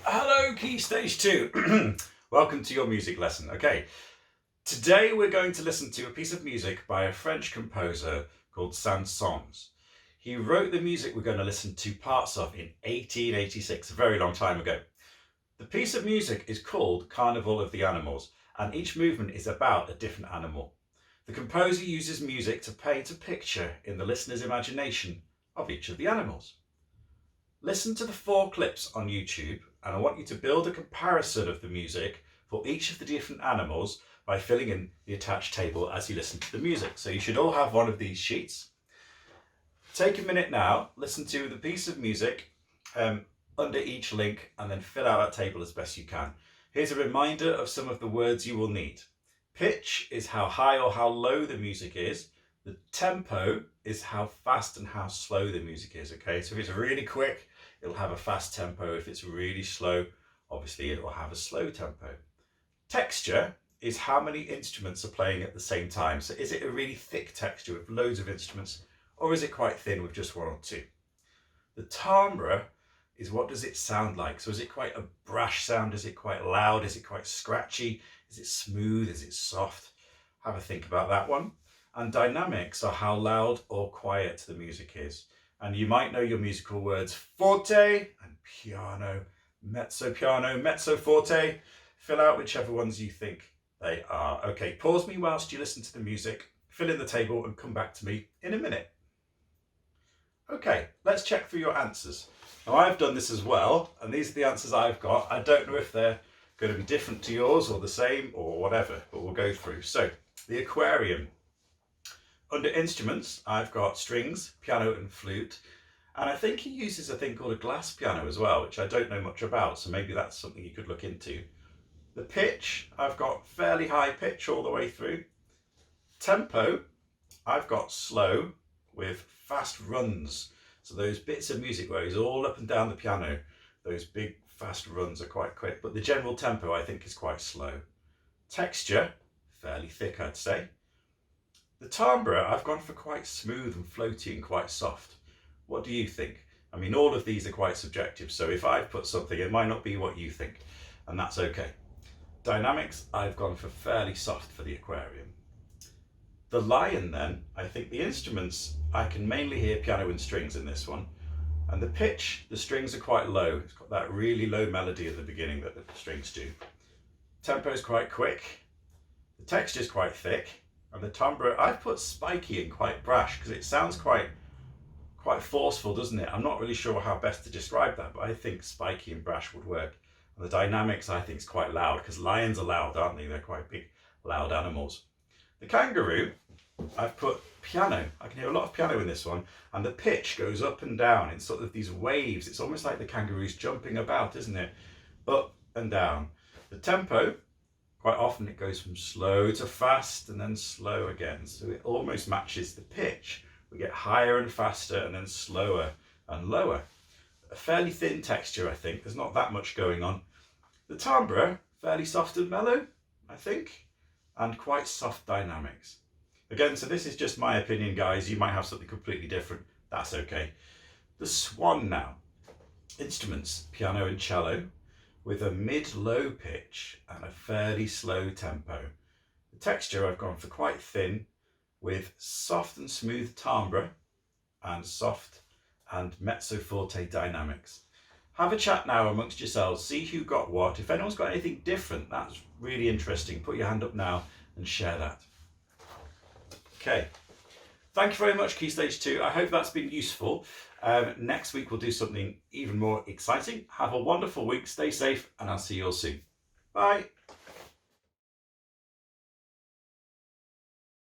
Hello, Key Stage 2. Welcome to your music lesson. Okay, today we're going to listen to a piece of music by a French composer called Saint-Saëns. He wrote the music we're going to listen to parts of in 1886, a very long time ago. The piece of music is called Carnival of the Animals, and each movement is about a different animal. The composer uses music to paint a picture in the listener's imagination of each of the animals. Listen to the 4 clips on YouTube, and I want you to build a comparison of the music for each of the different animals by filling in the attached table as you listen to the music. So you should all have one of these sheets. Take a minute now, listen to the piece of music under each link, and then fill out that table as best you can. Here's a reminder of some of the words you will need. Pitch is how high or how low the music is. The tempo is how fast and how slow the music is, okay? So if it's really quick, it'll have a fast tempo. If it's really slow, obviously it will have a slow tempo. Texture is how many instruments are playing at the same time. So is it a really thick texture with loads of instruments, or is it quite thin with just 1 or 2? The timbre is what does it sound like? So is it quite a brash sound? Is it quite loud? Is it quite scratchy? Is it smooth? Is it soft? Have a think about that one. And dynamics are how loud or quiet the music is. And you might know your musical words forte and piano, mezzo forte. Fill out whichever ones you think they are. Okay, pause me whilst you listen to the music, fill in the table and come back to me in a minute. Okay, let's check for your answers. Now I've done this as well, and these are the answers I've got. I don't know if they're going to be different to yours or the same or whatever, but we'll go through. So, the aquarium. Under instruments, I've got strings, piano and flute. And I think he uses a thing called a glass piano as well, which I don't know much about, so maybe that's something you could look into. The pitch, I've got fairly high pitch all the way through. Tempo, I've got slow with fast runs. So those bits of music where he's all up and down the piano, those big fast runs are quite quick, but the general tempo I think is quite slow. Texture, fairly thick I'd say. The timbre, I've gone for quite smooth and floaty and quite soft. What do you think? I mean, all of these are quite subjective, so if I've put something, it might not be what you think, and that's okay. Dynamics, I've gone for fairly soft for the aquarium. The lion then, I think the instruments, I can mainly hear piano and strings in this one. And the pitch, the strings are quite low. It's got that really low melody at the beginning that the strings do. Tempo is quite quick. The texture is quite thick. And the timbre, I've put spiky and quite brash because it sounds quite forceful, doesn't it? I'm not really sure how best to describe that, but I think spiky and brash would work. And the dynamics, I think, is quite loud because lions are loud, aren't they? They're quite big, loud animals. The kangaroo, I've put piano. I can hear a lot of piano in this one, and the pitch goes up and down in sort of these waves. It's almost like the kangaroo's jumping about, isn't it? Up and down. The tempo, quite often it goes from slow to fast and then slow again. So it almost matches the pitch. We get higher and faster and then slower and lower. A fairly thin texture, I think. There's not that much going on. The timbre, fairly soft and mellow, I think, and quite soft dynamics. Again, so this is just my opinion, guys. You might have something completely different. That's okay. The swan now. Instruments, piano and cello, with a mid-low pitch and a fairly slow tempo. The texture I've gone for quite thin, with soft and smooth timbre and soft and mezzo forte dynamics. Have a chat now amongst yourselves, see who got what. If anyone's got anything different, that's really interesting. Put your hand up now and share that. Okay, thank you very much, Key Stage 2. I hope that's been useful. Next week we'll do something even more exciting. Have a wonderful week, stay safe, and I'll see you all soon. Bye.